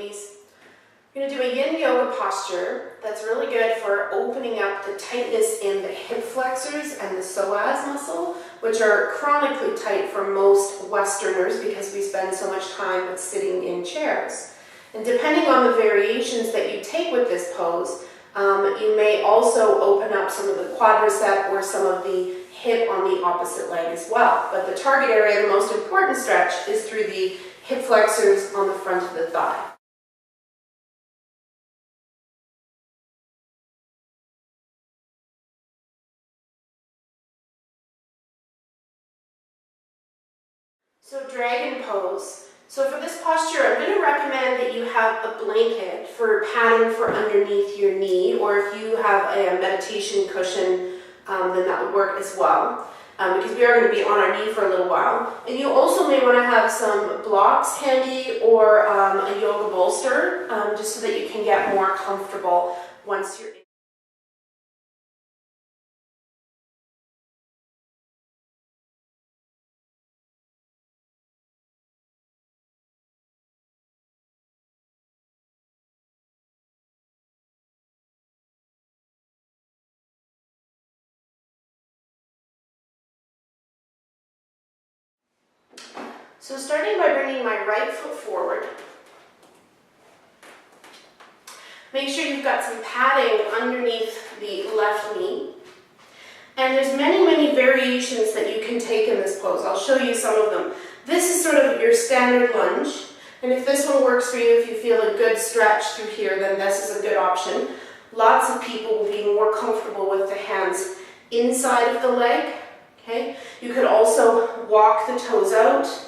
knees. We're going to do a yin yoga posture that's really good for opening up the tightness in the hip flexors and the psoas muscle, which are chronically tight for most Westerners because we spend so much time sitting in chairs. And depending on the variations that you take with this pose, you may also open up some of the quadricep or some of the hip on the opposite leg as well. But the target area, the most important stretch, is through the hip flexors on the front of the thigh. So dragon pose. So for this posture, I'm going to recommend that you have a blanket for padding for underneath your knee, or if you have a meditation cushion, then that would work as well, because we are going to be on our knee for a little while. And you also may want to have some blocks handy or a yoga bolster, just so that you can get more comfortable once you're in. So starting by bringing my right foot forward, make sure you've got some padding underneath the left knee. And there's many variations that you can take in this pose. I'll show you some of them. This is sort of your standard lunge. And if this one works for you, if you feel a good stretch through here, then this is a good option. Lots of people will be more comfortable with the hands inside of the leg. Okay? You could also walk the toes out.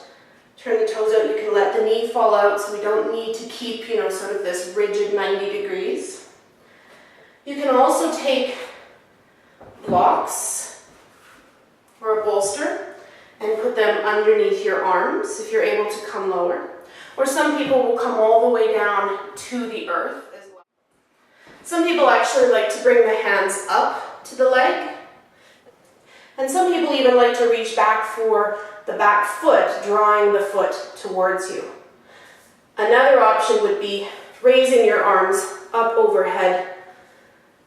Turn the toes out, you can let the knee fall out, so we don't need to keep, sort of this rigid 90 degrees. You can also take blocks or a bolster and put them underneath your arms if you're able to come lower. Or some people will come all the way down to the earth as well. Some people actually like to bring the hands up to the leg. And some people even like to reach back for the back foot, drawing the foot towards you. Another option would be raising your arms up overhead.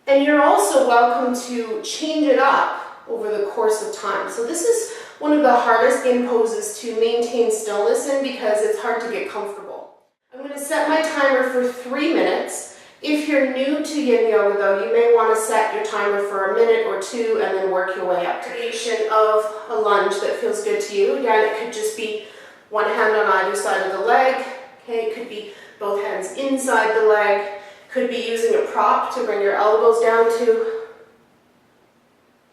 And you're also welcome to change it up over the course of time. So this is one of the hardest yin poses to maintain stillness in because it's hard to get comfortable. I'm going to set my timer for 3 minutes. If you're new to yin yoga though, you may want to set your timer for a minute or 2 and then work your way up. Creation of a lunge that feels good to you. Again, it could just be one hand on either side of the leg. Okay, it could be both hands inside the leg. Could be using a prop to bring your elbows down to.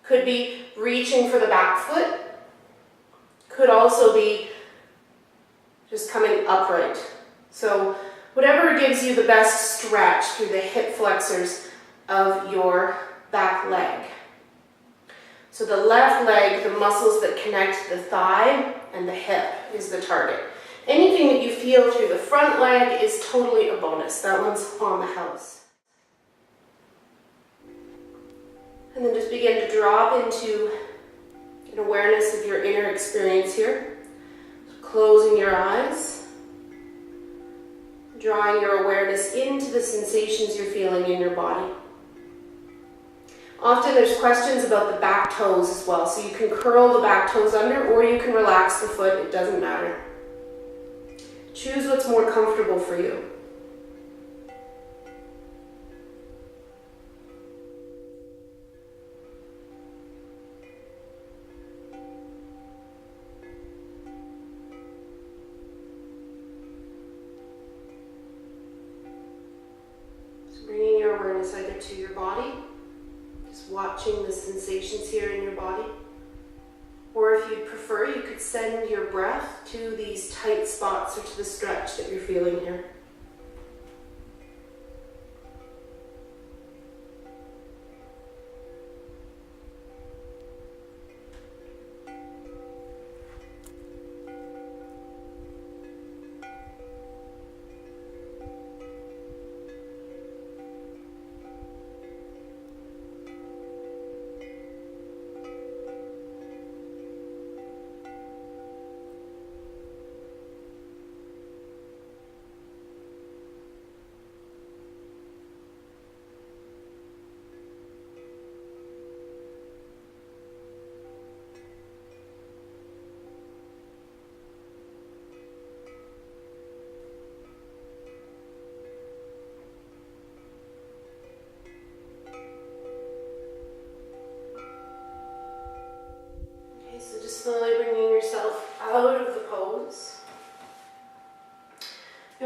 Could be reaching for the back foot. Could also be just coming upright. So whatever gives you the best stretch through the hip flexors of your back leg. So the left leg, the muscles that connect the thigh and the hip is the target. Anything that you feel through the front leg is totally a bonus. That one's on the house. And then just begin to drop into an awareness of your inner experience here. Closing your eyes. Drawing your awareness into the sensations you're feeling in your body. Often there's questions about the back toes as well, so you can curl the back toes under or you can relax the foot, it doesn't matter. Choose what's more comfortable for you. Bringing your awareness either to your body, just watching the sensations here in your body, or if you'd prefer, you could send your breath to these tight spots or to the stretch that you're feeling here.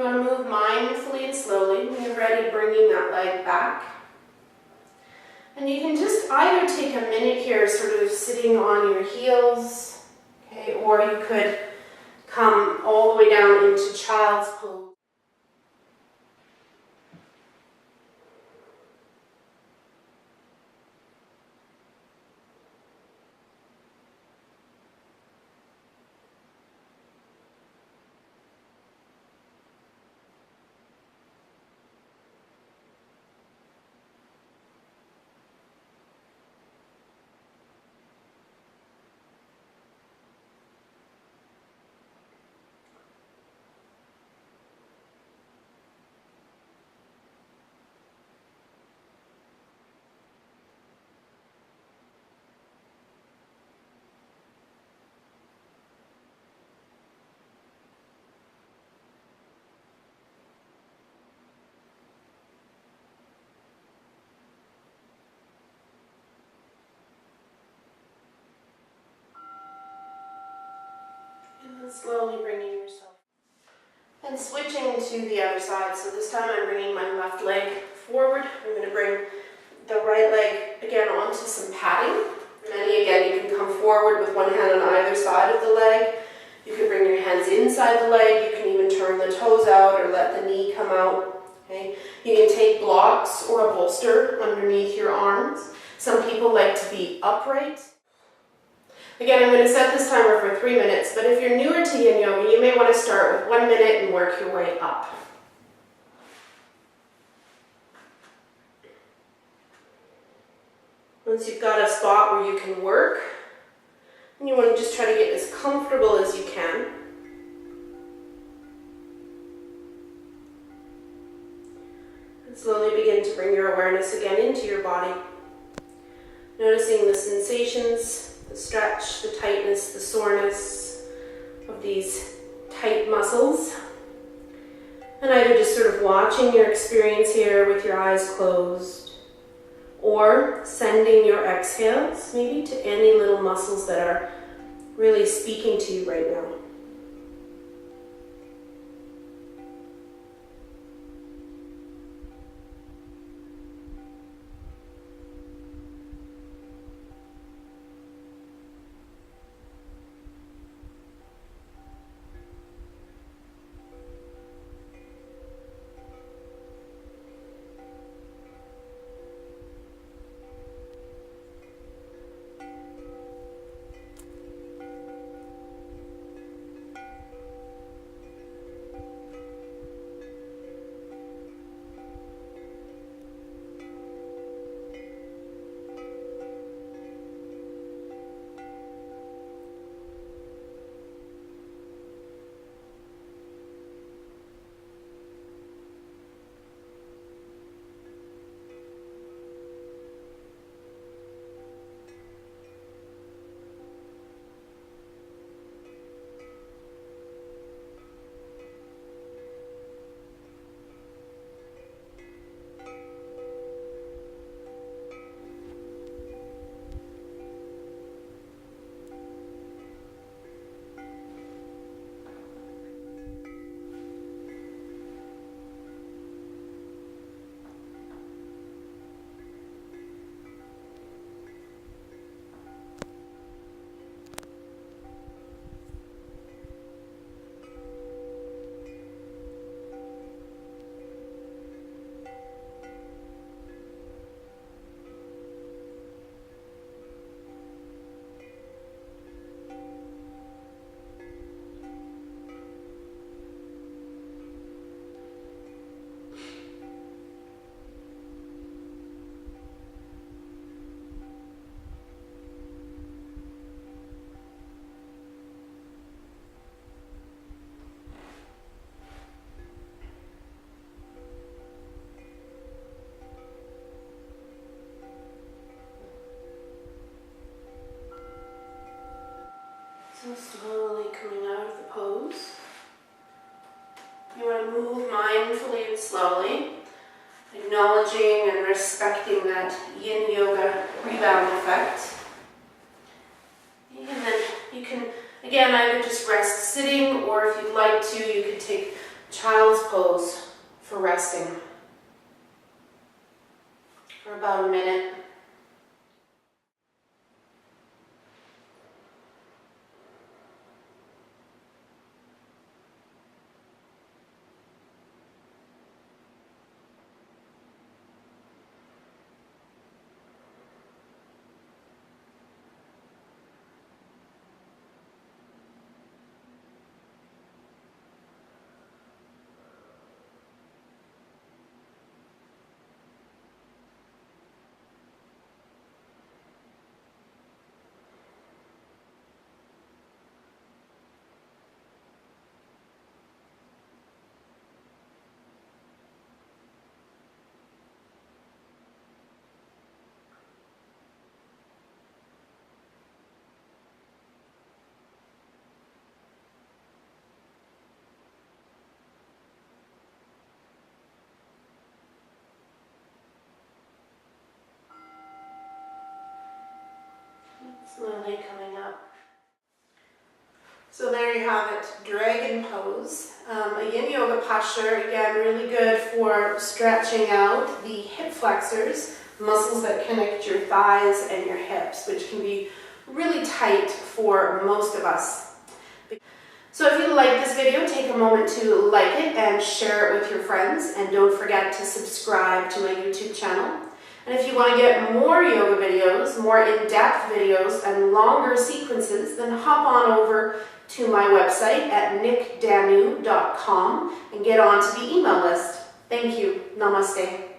You want to move mindfully and slowly. When you're ready, bringing that leg back. And you can just either take a minute here sort of sitting on your heels, okay, or you could come all the way down into child's pose. And then slowly bringing yourself. And switching to the other side. So this time I'm bringing my left leg forward. I'm going to bring the right leg again onto some padding. And again, you can come forward with one hand on either side of the leg. You can bring your hands inside the leg. You can even turn the toes out or let the knee come out. Okay? You can take blocks or a bolster underneath your arms. Some people like to be upright. Again, I'm going to set this timer for 3 minutes, but if you're newer to Yin Yoga, you may want to start with 1 minute and work your way up. Once you've got a spot where you can work, and you want to just try to get as comfortable as you can. And slowly begin to bring your awareness again into your body. Noticing the sensations, the stretch, the tightness, the soreness of these tight muscles. And either just sort of watching your experience here with your eyes closed, or sending your exhales maybe to any little muscles that are really speaking to you right now. So slowly coming out of the pose. You want to move mindfully and slowly, acknowledging and respecting that Yin Yoga rebound effect. And then you can, again, either just rest sitting, or if you'd like to, you could take child's pose for resting for about a minute. Slowly coming up. So there you have it, dragon pose. A yin yoga posture, again, really good for stretching out the hip flexors, muscles that connect your thighs and your hips, which can be really tight for most of us. So if you like this video, take a moment to like it and share it with your friends, and don't forget to subscribe to my YouTube channel. And if you want to get more yoga videos, more in-depth videos, and longer sequences, then hop on over to my website at nickdanu.com and get onto the email list. Thank you. Namaste.